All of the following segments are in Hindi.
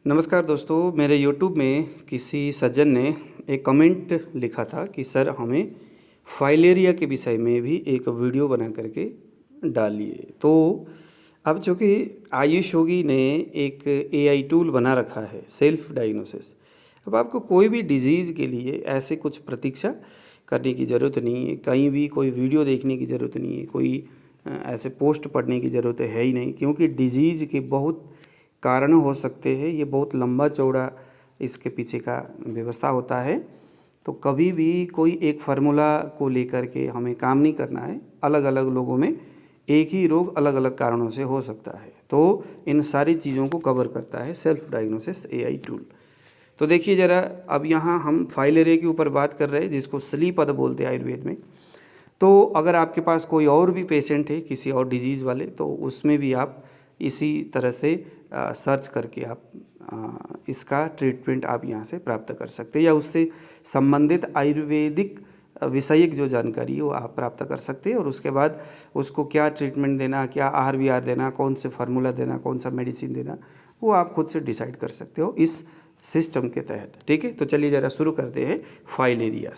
नमस्कार दोस्तों, मेरे YouTube में किसी सज्जन ने एक कमेंट लिखा था कि सर हमें फाइलेरिया के विषय में भी एक वीडियो बना करके डालिए। तो अब चूँकि आयुष योगी ने एक AI टूल बना रखा है सेल्फ डायग्नोसिस। अब आपको कोई भी डिज़ीज़ के लिए ऐसे कुछ प्रतीक्षा करने की ज़रूरत नहीं है, कहीं भी कोई वीडियो देखने की ज़रूरत नहीं है, कोई ऐसे पोस्ट पढ़ने की ज़रूरत है ही नहीं, क्योंकि डिज़ीज़ के बहुत कारण हो सकते हैं। ये बहुत लंबा चौड़ा इसके पीछे का व्यवस्था होता है। तो कभी भी कोई एक फार्मूला को लेकर के हमें काम नहीं करना है। अलग अलग लोगों में एक ही रोग अलग अलग कारणों से हो सकता है, तो इन सारी चीज़ों को कवर करता है सेल्फ डायग्नोसिस AI टूल। तो देखिए ज़रा, अब यहाँ हम फाइलेरिया के ऊपर बात कर रहे हैं, जिसको श्लीपद बोलते हैं आयुर्वेद में। तो अगर आपके पास कोई और भी पेशेंट है किसी और डिजीज़ वाले, तो उसमें भी आप इसी तरह से सर्च करके आप इसका ट्रीटमेंट आप यहाँ से प्राप्त कर सकते हैं, या उससे संबंधित आयुर्वेदिक विषयक जो जानकारी है वो आप प्राप्त कर सकते हैं। और उसके बाद उसको क्या ट्रीटमेंट देना, क्या आहार विहार देना, कौन से फार्मूला देना, कौन सा मेडिसिन देना, वो आप खुद से डिसाइड कर सकते हो इस सिस्टम के तहत। ठीक है, तो चलिए ज़रा शुरू करते हैं। फाइलेरिया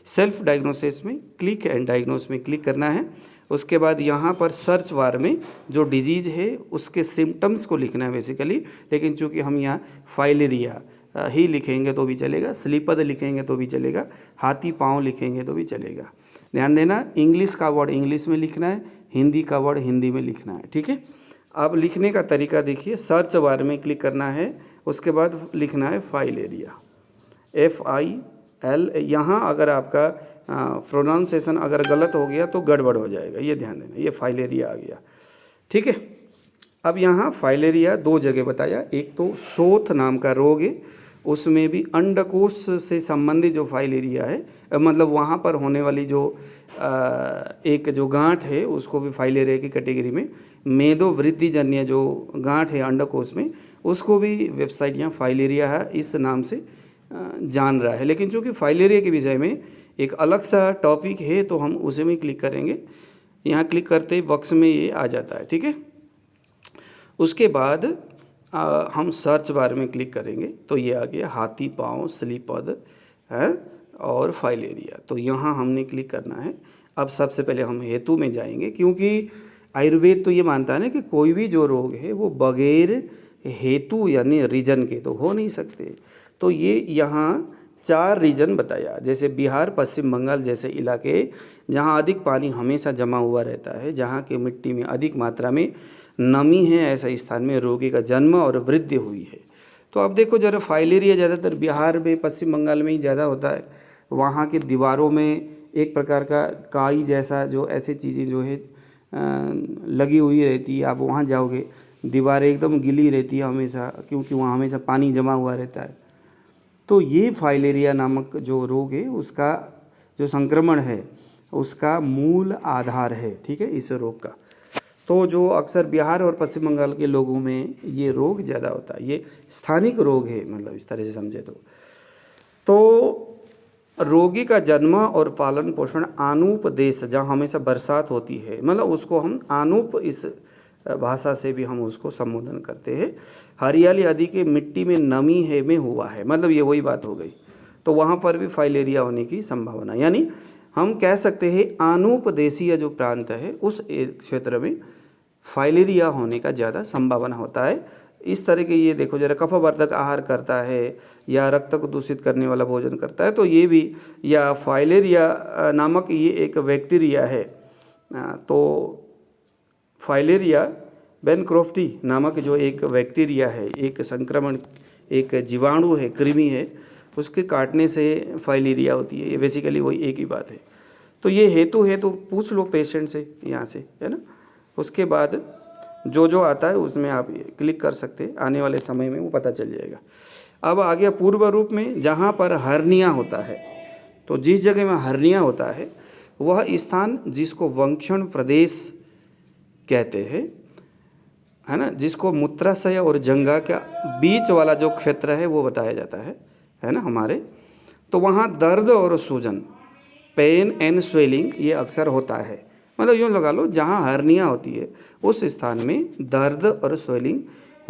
सेल्फ डायग्नोसिस में क्लिक एंड डायग्नोस में क्लिक करना है। उसके बाद यहाँ पर सर्च बार में जो डिजीज़ है उसके सिम्टम्स को लिखना है बेसिकली, लेकिन चूंकि हम यहाँ फाइलेरिया ही लिखेंगे तो भी चलेगा, श्लीपद लिखेंगे तो भी चलेगा, हाथी पाँव लिखेंगे तो भी चलेगा। ध्यान देना, इंग्लिश का वर्ड इंग्लिश में लिखना है, हिंदी का वर्ड हिंदी में लिखना है। ठीक है, अब लिखने का तरीका देखिए, सर्च बार में क्लिक करना है, उसके बाद लिखना है फाइलेरिया, FIL। यहाँ अगर आपका प्रोनाउंसिएशन अगर गलत हो गया तो गड़बड़ हो जाएगा, ये ध्यान देना। ये फाइलेरिया आ गया। ठीक है, अब यहाँ फाइलेरिया दो जगह बताया, एक तो शोथ नाम का रोग है, उसमें भी अंडकोश से संबंधित जो फाइलेरिया है, मतलब वहाँ पर होने वाली जो एक जो गांठ है उसको भी फाइलेरिया की कैटेगरी में, मेदो वृद्धि जन्य जो गांठ है अंडकोश में, उसको भी वेबसाइट यहाँ फाइलेरिया है इस नाम से जान रहा है। लेकिन चूँकि फाइलेरिया के विषय में एक अलग सा टॉपिक है तो हम उसे में क्लिक करेंगे। यहाँ क्लिक करते ही बॉक्स में ये आ जाता है। ठीक है, उसके बाद हम सर्च बार में क्लिक करेंगे तो ये आ गया हाथी पाँव, श्लीपद है और फाइलेरिया। तो यहाँ हमने क्लिक करना है। अब सबसे पहले हम हेतु में जाएंगे, क्योंकि आयुर्वेद तो ये मानता है ना कि कोई भी जो रोग है वो बगैर हेतु यानी रीजन के तो हो नहीं सकते। तो ये यहाँ 4 रीजन बताया, जैसे बिहार, पश्चिम बंगाल जैसे इलाके जहाँ अधिक पानी हमेशा जमा हुआ रहता है, जहाँ की मिट्टी में अधिक मात्रा में नमी है, ऐसा स्थान में रोगी का जन्म और वृद्धि हुई है। तो अब देखो जरा, फाइलेरिया ज़्यादातर बिहार में, पश्चिम बंगाल में ही ज़्यादा होता है। वहाँ के दीवारों में एक प्रकार का काई जैसा जो ऐसी चीज़ें जो है लगी हुई रहती है। आप वहाँ जाओगे, दीवारें एकदम गीली रहती है हमेशा, क्योंकि वहाँ हमेशा पानी जमा हुआ रहता है। तो ये फाइलेरिया नामक जो रोग है उसका जो संक्रमण है उसका मूल आधार है। ठीक है, इस रोग का तो जो अक्सर बिहार और पश्चिम बंगाल के लोगों में ये रोग ज़्यादा होता है, ये स्थानिक रोग है, मतलब इस तरह से समझे तो रोगी का जन्म और पालन पोषण आनूप देश, जहाँ हमेशा बरसात होती है, मतलब उसको हम आनूप इस भाषा से भी हम उसको संबोधन करते हैं। हरियाली आदि के मिट्टी में नमी है में हुआ है, मतलब ये वही बात हो गई। तो वहाँ पर भी फाइलेरिया होने की संभावना, यानी हम कह सकते हैं आनुपदेशीय जो प्रांत है उस क्षेत्र में फाइलेरिया होने का ज़्यादा संभावना होता है। इस तरह के ये देखो जरा, कफवर्धक आहार करता है या रक्त को दूषित करने वाला भोजन करता है, तो ये भी, या फाइलेरिया नामक ये एक बैक्टीरिया है। तो फाइलेरिया बेनक्रोफ्टी नामक जो एक बैक्टीरिया है, एक संक्रमण, एक जीवाणु है, कृमि है, उसके काटने से फाइलेरिया होती है। ये बेसिकली वही एक ही बात है। तो ये हेतु है तो पूछ लो पेशेंट से यहाँ से, है ना। उसके बाद जो जो आता है उसमें आप क्लिक कर सकते हैं, आने वाले समय में वो पता चल जाएगा। अब आ गया पूर्व रूप में, जहाँ पर हर्निया होता है। तो जिस जगह में हर्निया होता है वह स्थान जिसको वंक्षण प्रदेश कहते हैं, है ना, जिसको मूत्राशय और जंघा का बीच वाला जो क्षेत्र है वो बताया जाता है ना हमारे। तो वहाँ दर्द और सूजन, पेन एंड स्वेलिंग ये अक्सर होता है। मतलब यूँ लगा लो, जहाँ हर्निया होती है उस स्थान में दर्द और स्वेलिंग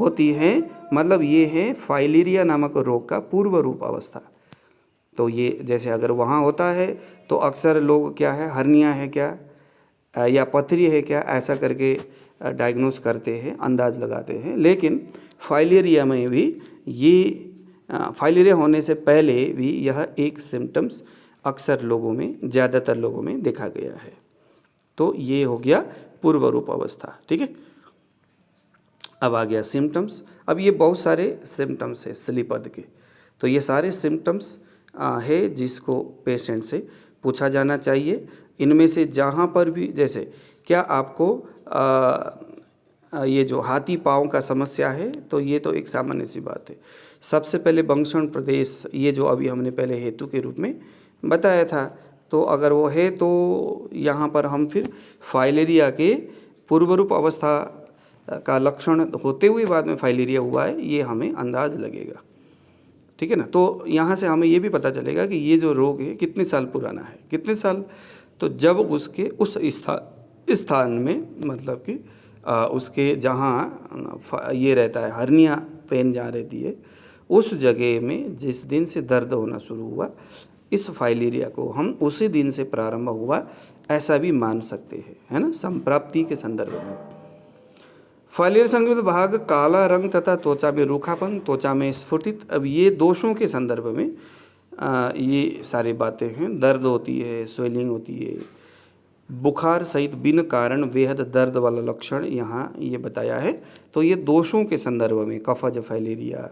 होती हैं, मतलब ये है फाइलेरिया नामक रोग का पूर्व रूप अवस्था। तो ये जैसे अगर वहाँ होता है तो अक्सर लोग क्या है, हर्निया है क्या या पथरी है क्या, ऐसा करके डायग्नोस करते हैं, अंदाज लगाते हैं। लेकिन फाइलेरिया में भी ये फाइलेरिया होने से पहले भी यह एक सिम्टम्स अक्सर लोगों में, ज़्यादातर लोगों में देखा गया है। तो ये हो गया पूर्व रूप अवस्था, ठीक है। अब आ गया सिम्टम्स। अब ये बहुत सारे सिम्टम्स है स्लीपद के, तो ये सारे सिम्टम्स है जिसको पेशेंट से पूछा जाना चाहिए। इनमें से जहाँ पर भी, जैसे क्या आपको ये जो हाथी पाँव का समस्या है, तो ये तो एक सामान्य सी बात है। सबसे पहले बंक्षण प्रदेश, ये जो अभी हमने पहले हेतु के रूप में बताया था, तो अगर वो है तो यहाँ पर हम फिर फाइलेरिया के पूर्वरूप अवस्था का लक्षण होते हुए बाद में फाइलेरिया हुआ है, ये हमें अंदाज लगेगा, ठीक है ना। तो यहाँ से हमें ये भी पता चलेगा कि ये जो रोग है कितने साल पुराना है, कितने साल, तो जब उसके उस स्थान में, मतलब कि उसके जहाँ ये रहता है, हर्निया पेन जहाँ रहती है, उस जगह में जिस दिन से दर्द होना शुरू हुआ, इस फाइलेरिया को हम उसी दिन से प्रारंभ हुआ ऐसा भी मान सकते हैं, है ना, संप्राप्ति के संदर्भ में। फाइलेरिया संक्रमित भाग काला रंग तथा त्वचा में रूखापन, त्वचा में स्फुटित, अब ये दोषों के संदर्भ में ये सारी बातें हैं। दर्द होती है, स्वेलिंग होती है, बुखार सहित बिन कारण बेहद दर्द वाला लक्षण यहाँ ये बताया है। तो ये दोषों के संदर्भ में कफज फाइलेरिया,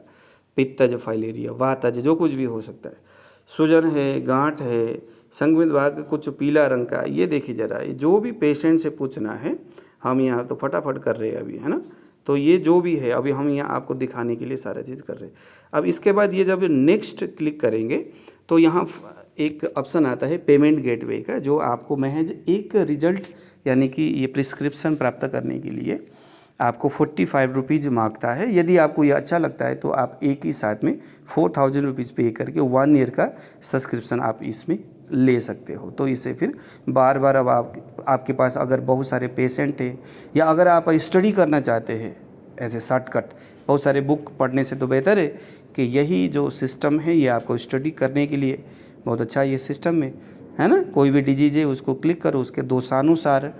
पित्तज फाइलेरिया, वातज, जो कुछ भी हो सकता है। सूजन है, गांठ है, संक्रमित भाग कुछ पीला रंग का, ये देखिए जरा, जो भी पेशेंट से पूछना है, हम यहाँ तो फटाफट कर रहे हैं अभी, है ना। तो ये जो भी है अभी हम यहाँ आपको दिखाने के लिए सारा चीज़ कर रहे हैं। अब इसके बाद ये जब नेक्स्ट क्लिक करेंगे तो यहाँ एक ऑप्शन आता है पेमेंट गेटवे का, जो आपको महज एक रिजल्ट यानी कि ये प्रिस्क्रिप्शन प्राप्त करने के लिए आपको 45 रुपीज़ मांगता है। यदि आपको ये अच्छा लगता है तो आप एक ही साथ में 4000 रुपीज़ पे करके 1 ईयर का सब्सक्रिप्शन आप इसमें ले सकते हो। तो इससे फिर बार बार अब आपके पास अगर बहुत सारे पेशेंट हैं, या अगर आप स्टडी करना चाहते हैं ऐसे शॉर्टकट, बहुत सारे बुक पढ़ने से तो बेहतर है कि यही जो सिस्टम है ये आपको स्टडी करने के लिए बहुत अच्छा ये सिस्टम है ना। कोई भी डिजीज है उसको क्लिक करो, उसके दोषानुसार,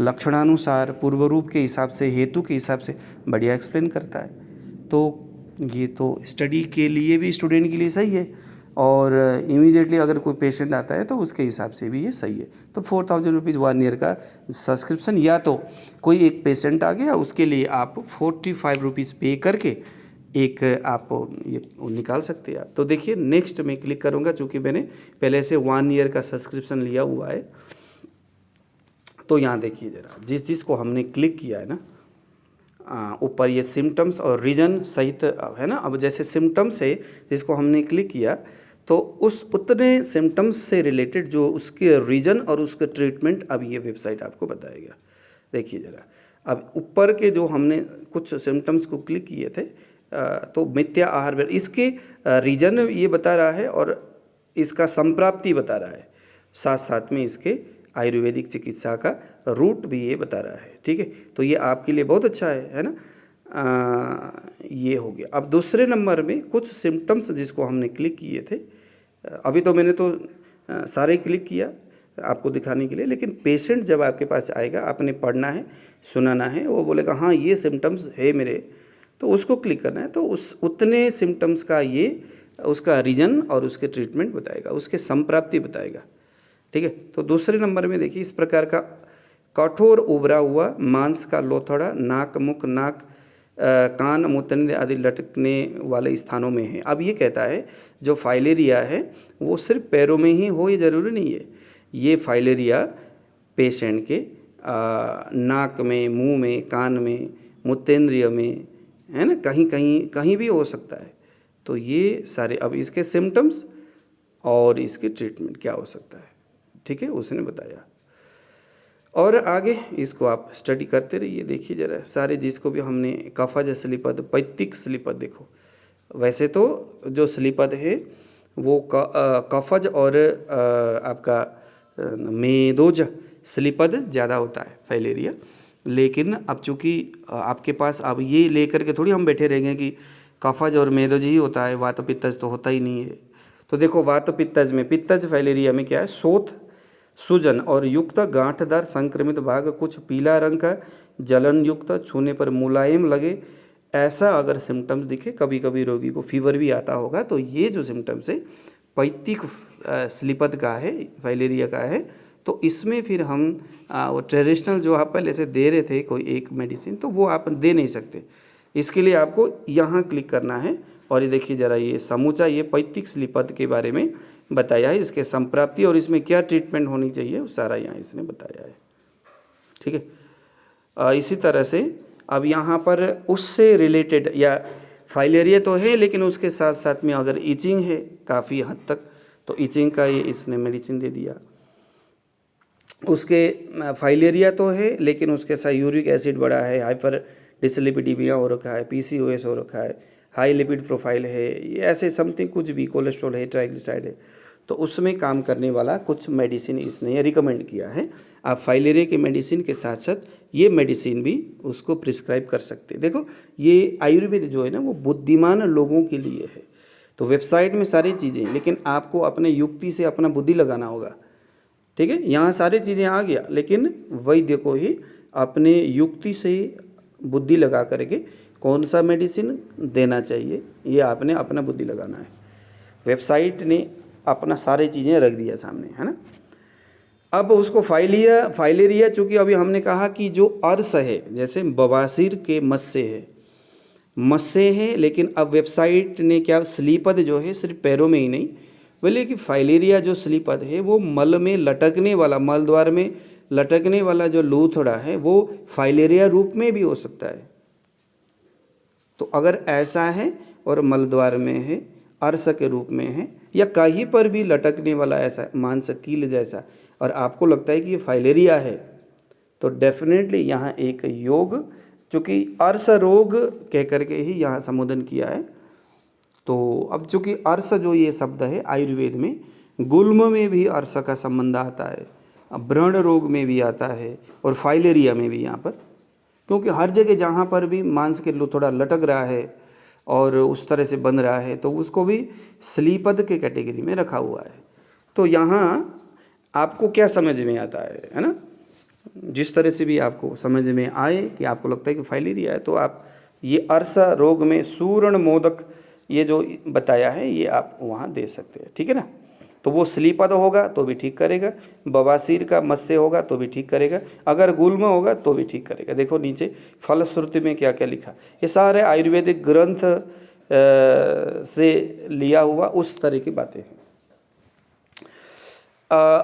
लक्षणानुसार, पूर्व रूप के हिसाब से, हेतु के हिसाब से बढ़िया एक्सप्लेन करता है। तो ये तो स्टडी के लिए भी, स्टूडेंट के लिए सही है, और इमीडिएटली अगर कोई पेशेंट आता है तो उसके हिसाब से भी ये सही है। तो 4000 रुपीज़ 1 ईयर का सब्सक्रिप्शन, या तो कोई एक पेशेंट आ गया उसके लिए आप 45 रुपीज़ पे करके एक आप ये निकाल सकते हैं आप। तो देखिए नेक्स्ट में क्लिक करूँगा, चूँकि मैंने पहले से 1 ईयर का सब्सक्रिप्शन लिया हुआ है। तो यहाँ देखिए ज़रा, जिस को हमने क्लिक किया है ना, ऊपर ये सिम्टम्स और रीजन सहित है ना। अब जैसे सिम्टम्स है जिसको हमने क्लिक किया, तो उस उतने सिम्टम्स से रिलेटेड जो उसके रीजन और उसके ट्रीटमेंट अब ये वेबसाइट आपको बताएगा। देखिए ज़रा, अब ऊपर के जो हमने कुछ सिम्टम्स को क्लिक किए थे, तो मिथ्या आहार, इसके रीजन ये बता रहा है और इसका संप्राप्ति बता रहा है, साथ साथ में इसके आयुर्वेदिक चिकित्सा का रूट भी ये बता रहा है, ठीक है। तो ये आपके लिए बहुत अच्छा है ना। ये हो गया। अब दूसरे नंबर में कुछ सिम्टम्स जिसको हमने क्लिक किए थे, अभी तो मैंने तो सारे क्लिक किया आपको दिखाने के लिए, लेकिन पेशेंट जब आपके पास आएगा, आपने पढ़ना है, सुनाना है, वो बोलेगा हाँ ये सिम्टम्स है मेरे, तो उसको क्लिक करना है। तो उस उतने सिम्टम्स का ये उसका रीजन और उसके ट्रीटमेंट बताएगा, उसके संप्राप्ति बताएगा, ठीक है। तो दूसरे नंबर में देखिए, इस प्रकार का कठोर उभरा हुआ मांस का लोथड़ा नाक, मुख, नाक, कान, मूत्रपिंड आदि लटकने वाले स्थानों में है। अब ये कहता है जो फाइलेरिया है वो सिर्फ पैरों में ही हो, ये ज़रूरी नहीं है। ये फाइलेरिया पेशेंट के नाक में, मुंह में, कान में, मूत्रेंद्रिय में, है ना, कहीं भी हो सकता है। तो ये सारे अब इसके सिम्टम्स और इसके ट्रीटमेंट क्या हो सकता है, ठीक है, उसने बताया। और आगे इसको आप स्टडी करते रहिए। देखिए ज़रा सारे जिसको भी हमने कफज स्लीपद, पैत्तिक स्लीपद, देखो वैसे तो जो स्लीपद है वो कफज और आपका मेदोज स्लीपद ज़्यादा होता है फाइलेरिया, लेकिन अब चूँकि आपके पास अब ये लेकर के थोड़ी हम बैठे रहेंगे कि कफज और मेदोज ही होता है, वात पित्तज तो होता ही नहीं है। तो देखो वात पित्तज में, पित्तज फाइलेरिया में क्या है, शोथ, सूजन और युक्त गांठदार संक्रमित भाग, कुछ पीला रंग का, जलन युक्त, छूने पर मुलायम लगे, ऐसा अगर सिम्टम्स दिखे, कभी कभी रोगी को फीवर भी आता होगा, तो ये जो सिम्टम्स है पैथिक स्लीपथ का है, फाइलेरिया का है। तो इसमें फिर हम वो ट्रेडिशनल जो आप पहले से दे रहे थे कोई एक मेडिसिन, तो वो आप दे नहीं सकते। इसके लिए आपको यहाँ क्लिक करना है और ये देखिए ज़रा, ये समूचा ये पैथिक स्लीपथ के बारे में बताया है, इसके संप्राप्ति और इसमें क्या ट्रीटमेंट होनी चाहिए वो सारा यहाँ इसने बताया है। ठीक है। इसी तरह से अब यहाँ पर उससे रिलेटेड, या फाइलेरिया तो है लेकिन उसके साथ साथ में अगर इचिंग है काफ़ी हद तक, तो इचिंग का ये इसने मेडिसिन दे दिया। उसके फाइलेरिया तो है लेकिन उसके साथ यूरिक एसिड बढ़ा है, हाइपर डिसलिपिडीमिया हो रखा है, PCOS हो रखा है, हाई लिपिड प्रोफाइल है, ये ऐसे समथिंग कुछ भी, कोलेस्ट्रॉल है, ट्राइग्लिसराइड है, तो उसमें काम करने वाला कुछ मेडिसिन इसने रिकमेंड किया है। आप फाइलेरिया के मेडिसिन के साथ साथ ये मेडिसिन भी उसको प्रिस्क्राइब कर सकते हैं। देखो ये आयुर्वेद जो है ना वो बुद्धिमान लोगों के लिए है। तो वेबसाइट में सारी चीज़ें, लेकिन आपको अपने युक्ति से अपना बुद्धि लगाना होगा। ठीक है, यहाँ सारी चीज़ें आ गया, लेकिन वैद्य को ही अपने युक्ति से बुद्धि लगा करके कौन सा मेडिसिन देना चाहिए, ये आपने अपना बुद्धि लगाना है। वेबसाइट ने अपना सारी चीज़ें रख दिया सामने, है ना। अब उसको फाइलेरिया चूँकि अभी हमने कहा कि जो अर्स है, जैसे बवासीर के मस्से हैं, लेकिन अब वेबसाइट ने क्या स्लीपथ जो है सिर्फ पैरों में ही नहीं, बोले कि फाइलेरिया जो स्लीपथ है वो मल में लटकने वाला, मल द्वार में लटकने वाला जो लूथड़ा है वो फाइलेरिया रूप में भी हो सकता है। तो अगर ऐसा है और मल द्वार में है, अर्स के रूप में है, या कहीं पर भी लटकने वाला ऐसा मांस कील जैसा, और आपको लगता है कि ये फाइलेरिया है, तो डेफिनेटली यहाँ एक योग, चूँकि अर्स रोग कह करके ही यहाँ संबोधन किया है। तो अब चूँकि अर्स जो ये शब्द है आयुर्वेद में, गुल्म में भी अर्स का संबंध आता है, व्रण रोग में भी आता है, और फाइलेरिया में भी यहाँ पर, क्योंकि हर जगह जहाँ पर भी मांस के थोड़ा लटक रहा है और उस तरह से बन रहा है, तो उसको भी स्लीपथ के कैटेगरी में रखा हुआ है। तो यहाँ आपको क्या समझ में आता है ना, जिस तरह से भी आपको समझ में आए कि आपको लगता है कि फाइलेरिया है, तो आप ये अर्स रोग में सूर्ण मोदक ये जो बताया है ये आप वहाँ दे सकते हैं। ठीक है ना। तो वो स्लीपथ होगा तो भी ठीक करेगा, बवासीर का मस्से होगा तो भी ठीक करेगा, अगर गुल्म होगा तो भी ठीक करेगा। देखो नीचे फलश्रुति में क्या क्या लिखा, ये सारे आयुर्वेदिक ग्रंथ से लिया हुआ उस तरह की बातें हैं।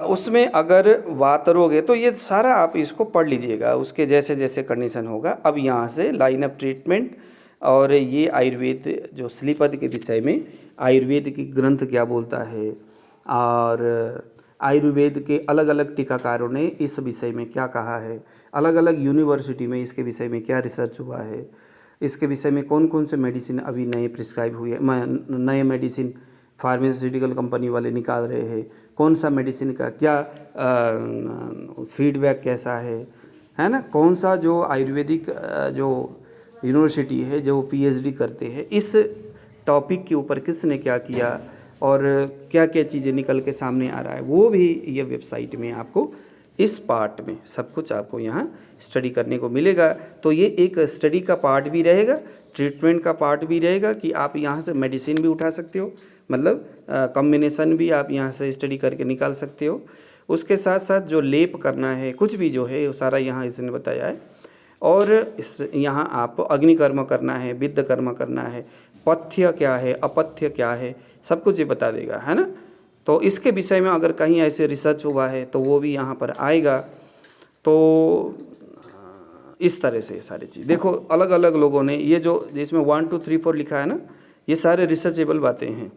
उसमें अगर वात रोग है तो ये सारा आप इसको पढ़ लीजिएगा, उसके जैसे जैसे कंडीशन होगा। अब यहाँ से लाइन ऑफ ट्रीटमेंट, और ये आयुर्वेद जो स्लीपथ के विषय में आयुर्वेद की ग्रंथ क्या बोलता है, और आयुर्वेद के अलग अलग टीकाकारों ने इस विषय में क्या कहा है, अलग अलग यूनिवर्सिटी में इसके विषय में क्या रिसर्च हुआ है, इसके विषय में कौन कौन से मेडिसिन अभी नए प्रिस्क्राइब हुए, नए मेडिसिन फार्मास्यूटिकल कंपनी वाले निकाल रहे हैं, कौन सा मेडिसिन का क्या फीडबैक कैसा है ना, कौन सा जो आयुर्वेदिक जो यूनिवर्सिटी है जो PhD करते हैं इस टॉपिक के ऊपर किसने क्या किया और क्या क्या चीज़ें निकल के सामने आ रहा है, वो भी ये वेबसाइट में आपको इस पार्ट में सब कुछ आपको यहाँ स्टडी करने को मिलेगा। तो ये एक स्टडी का पार्ट भी रहेगा, ट्रीटमेंट का पार्ट भी रहेगा कि आप यहाँ से मेडिसिन भी उठा सकते हो, मतलब कॉम्बिनेशन भी आप यहाँ से स्टडी करके निकाल सकते हो। उसके साथ साथ जो लेप करना है कुछ भी जो है वो सारा यहाँ इसने बताया है। और इस यहाँ आप अग्निकर्म करना है, विद्ध कर्म करना है, पथ्य क्या है, अपथ्य क्या है, सब कुछ ये बता देगा, है ना। तो इसके विषय में अगर कहीं ऐसे रिसर्च हुआ है तो वो भी यहाँ पर आएगा। तो इस तरह से सारी चीज़ देखो, अलग अलग लोगों ने ये जो जिसमें 1 2 3 4 लिखा है ना, ये सारे रिसर्चेबल बातें हैं।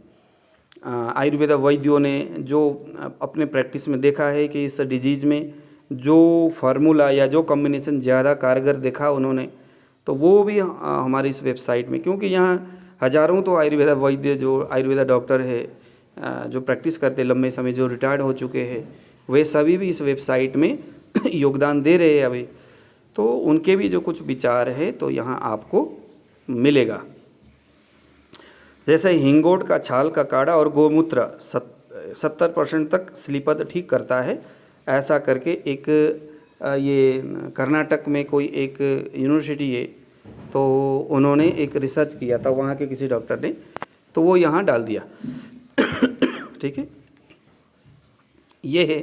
आयुर्वेद वैद्यों ने जो अपने प्रैक्टिस में देखा है कि इस डिजीज़ में जो फार्मूला या जो कॉम्बिनेशन ज़्यादा कारगर देखा उन्होंने, तो वो भी हमारी इस वेबसाइट में, क्योंकि यहाँ हज़ारों तो आयुर्वेद वैद्य जो आयुर्वेदा डॉक्टर है जो प्रैक्टिस करते लंबे समय, जो रिटायर्ड हो चुके हैं, वे सभी भी इस वेबसाइट में योगदान दे रहे हैं अभी। तो उनके भी जो कुछ विचार है तो यहाँ आपको मिलेगा। जैसे हिंगोट का छाल का काढ़ा और गोमूत्र 70% तक स्लीपद ठीक करता है, ऐसा करके एक ये कर्नाटक में कोई एक यूनिवर्सिटी है, तो उन्होंने एक रिसर्च किया था वहाँ के किसी डॉक्टर ने, तो वो यहाँ डाल दिया। ठीक है, ये है।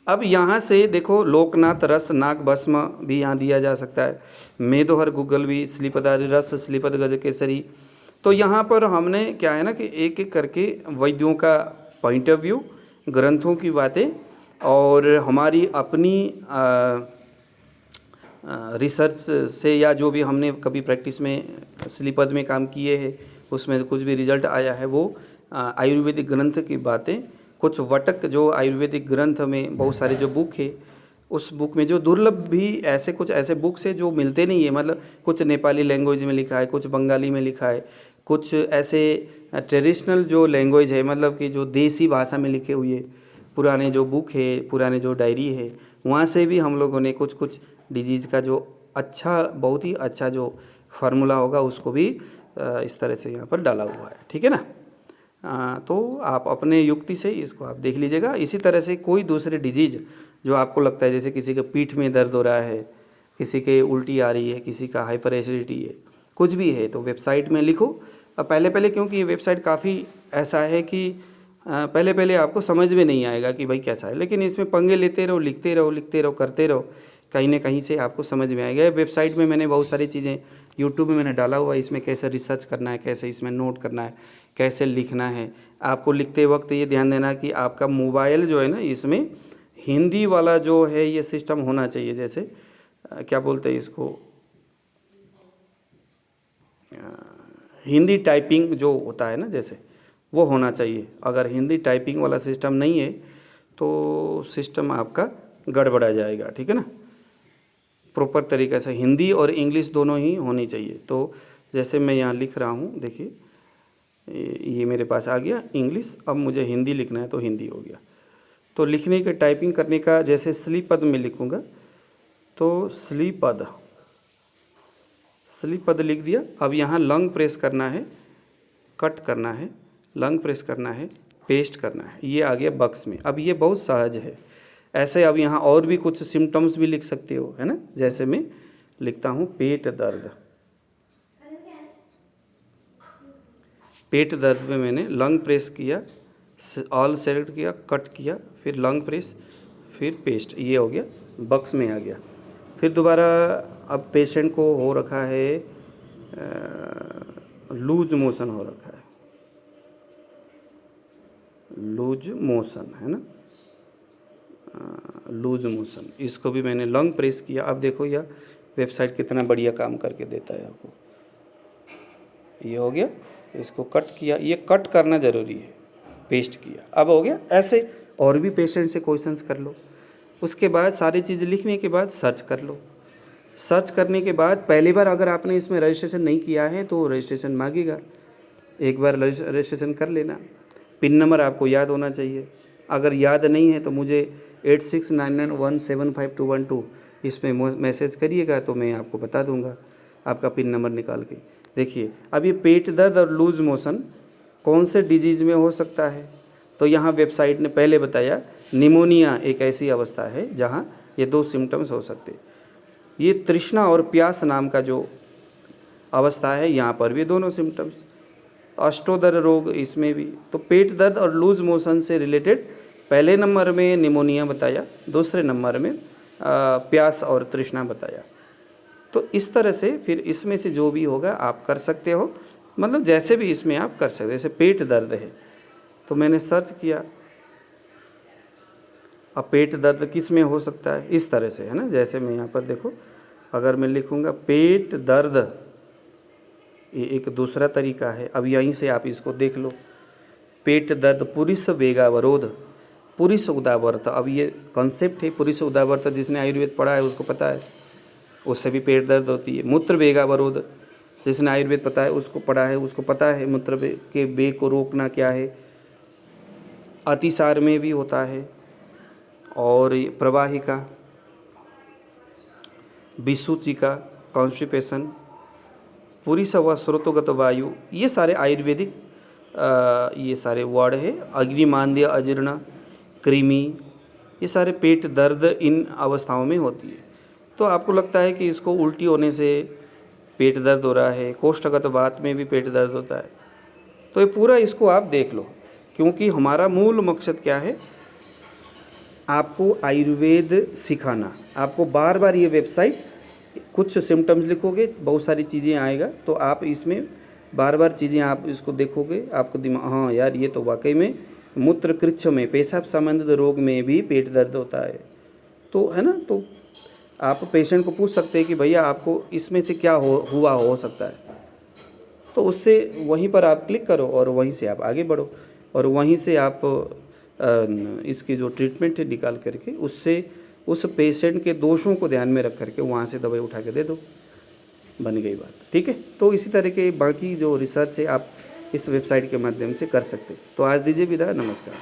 अब यहाँ से देखो लोकनाथ रस नाग भस्म भी यहाँ दिया जा सकता है, मेदोहर गुग्गल भी श्रीपदादि रस श्रीपद गज केसरी। तो यहाँ पर हमने क्या है ना कि एक एक करके वैद्यों का पॉइंट ऑफ व्यू, ग्रंथों की बातें और हमारी अपनी रिसर्च से या जो भी हमने कभी प्रैक्टिस में श्रीपद में काम किए हैं उसमें कुछ भी रिजल्ट आया है वो आयुर्वेदिक ग्रंथ की बातें, कुछ वटक जो आयुर्वेदिक ग्रंथ में बहुत सारे जो बुक है उस बुक में जो दुर्लभ भी ऐसे कुछ ऐसे बुक्स है जो मिलते नहीं है, मतलब कुछ नेपाली लैंग्वेज में लिखा है, कुछ बंगाली में लिखा है, कुछ ऐसे ट्रेडिशनल जो लैंग्वेज है मतलब कि जो देसी भाषा में लिखे हुए पुराने जो बुक है, पुराने जो डायरी है, वहाँ से भी हम लोगों ने कुछ कुछ डिजीज़ का जो अच्छा बहुत ही अच्छा जो फार्मूला होगा उसको भी इस तरह से यहाँ पर डाला हुआ है। ठीक है ना। तो आप अपने युक्ति से इसको आप देख लीजिएगा। इसी तरह से कोई दूसरे डिजीज़ जो आपको लगता है, जैसे किसी के पीठ में दर्द हो रहा है, किसी के उल्टी आ रही है, किसी का हाइपर एसिडिटी है, कुछ भी है, तो वेबसाइट में लिखो। अब पहले पहले क्योंकि ये वेबसाइट काफ़ी ऐसा है कि पहले पहले आपको समझ में नहीं आएगा कि भाई कैसा है, लेकिन इसमें पंगे लेते रहो, लिखते रहो, लिखते रहो, करते रहो, कहीं ना कहीं से आपको समझ में आएगा। वेबसाइट में मैंने बहुत सारी चीज़ें यूट्यूब में मैंने डाला हुआ है, इसमें कैसे रिसर्च करना है, कैसे इसमें नोट करना है, कैसे लिखना है। आपको लिखते वक्त ये ध्यान देना कि आपका मोबाइल जो है ना इसमें हिंदी वाला जो है ये सिस्टम होना चाहिए। जैसे क्या बोलते हैं इसको, हिंदी टाइपिंग जो होता है ना जैसे वो होना चाहिए। अगर हिंदी टाइपिंग वाला सिस्टम नहीं है तो सिस्टम आपका गड़बड़ा जाएगा। ठीक है ना। प्रॉपर तरीके से हिंदी और इंग्लिश दोनों ही होनी चाहिए। तो जैसे मैं यहाँ लिख रहा हूँ, देखिए ये मेरे पास आ गया इंग्लिश, अब मुझे हिंदी लिखना है तो हिंदी हो गया। तो लिखने के टाइपिंग करने का जैसे श्रीपद में लिखूँगा तो श्रीपद लिख दिया। अब यहाँ लंग प्रेस करना है, कट करना है, लंग प्रेस करना है, पेस्ट करना है, ये आ गया बक्स में। अब ये बहुत सहज है। ऐसे अब यहाँ और भी कुछ सिम्टम्स भी लिख सकते हो, है ना। जैसे मैं लिखता हूँ पेट दर्द, पेट दर्द में मैंने लंग प्रेस किया, ऑल सेलेक्ट किया, कट किया, फिर लंग प्रेस, फिर पेस्ट, ये हो गया, बक्स में आ गया। फिर दोबारा अब पेशेंट को हो रखा है लूज मोशन हो रखा है, लूज मोशन है ना, लूज मोशन, इसको भी मैंने लंग प्रेस किया। अब देखो यह वेबसाइट कितना बढ़िया काम करके देता है आपको। ये हो गया, इसको कट किया, ये कट करना ज़रूरी है, पेस्ट किया, अब हो गया। ऐसे और भी पेशेंट से क्वेश्चंस कर लो। उसके बाद सारी चीज़ें लिखने के बाद सर्च कर लो। सर्च करने के बाद पहली बार अगर आपने इसमें रजिस्ट्रेशन नहीं किया है तो रजिस्ट्रेशन मांगेगा, एक बार रजिस्ट्रेशन कर लेना। पिन नंबर आपको याद होना चाहिए, अगर याद नहीं है तो मुझे 8699175212 इसमें मैसेज करिएगा तो मैं आपको बता दूंगा आपका पिन नंबर निकाल के। देखिए अब ये पेट दर्द और लूज मोशन कौन से डिजीज़ में हो सकता है, तो यहाँ वेबसाइट ने पहले बताया निमोनिया एक ऐसी अवस्था है जहाँ ये दो सिम्टम्स हो सकते हैं। ये तृष्णा और प्यास नाम का जो अवस्था है यहाँ पर भी दोनों सिम्टम्स। अष्टोदर रोग इसमें भी। तो पेट दर्द और लूज मोशन से रिलेटेड पहले नंबर में निमोनिया बताया, दूसरे नंबर में प्यास और तृष्णा बताया। तो इस तरह से फिर इसमें से जो भी होगा आप कर सकते हो, मतलब जैसे भी इसमें आप कर सकते हो। जैसे पेट दर्द है तो मैंने सर्च किया, अब पेट दर्द किस में हो सकता है, इस तरह से है ना। जैसे मैं यहाँ पर देखो, अगर मैं लिखूँगा पेट दर्द, ये एक दूसरा तरीका है। अब यहीं से आप इसको देख लो, पेट दर्द पुरुष वेगावरोध, पुरुष उदावर्त। अब ये कॉन्सेप्ट है पुरुष उदावर्त, जिसने आयुर्वेद पढ़ा है उसको पता है, उससे भी पेट दर्द होती है। मूत्र वेगावरोध, जिसने आयुर्वेद पता है उसको पढ़ा है उसको पता है मूत्र के वेग को रोकना क्या है। अतिसार में भी होता है, और प्रवाहिका, विसूचिका, कॉन्स्टिपेशन, पूरी सवा स्रोतोगत वायु, ये सारे आयुर्वेदिक ये सारे वर्ड है। अग्निमांद्य, अजीर्ण, कृमि, ये सारे पेट दर्द इन अवस्थाओं में होती है। तो आपको लगता है कि इसको उल्टी होने से पेट दर्द हो रहा है, कोष्ठगत वात में भी पेट दर्द होता है, तो ये पूरा इसको आप देख लो, क्योंकि हमारा मूल मकसद क्या है, आपको आयुर्वेद सिखाना। आपको बार बार ये वेबसाइट, कुछ सिम्टम्स लिखोगे, बहुत सारी चीज़ें आएगा, तो आप इसमें बार बार चीज़ें आप इसको देखोगे, आपको दिमाग, हाँ यार ये तो वाकई में मूत्र कृच्छ में, पेशाब संबंधित रोग में भी पेट दर्द होता है, तो है ना। तो आप पेशेंट को पूछ सकते हैं कि भैया आपको इसमें से क्या हुआ हो सकता है, तो उससे वहीं पर आप क्लिक करो और वहीं से आप आगे बढ़ो, और वहीं से आप इसकी जो ट्रीटमेंट है निकाल करके उससे उस पेशेंट के दोषों को ध्यान में रख करके वहाँ से दवाई उठा के दे दो, बन गई बात, ठीक है। तो इसी तरह के बाकी जो रिसर्च है आप इस वेबसाइट के माध्यम से कर सकते। तो आज दीजिए विदा, नमस्कार।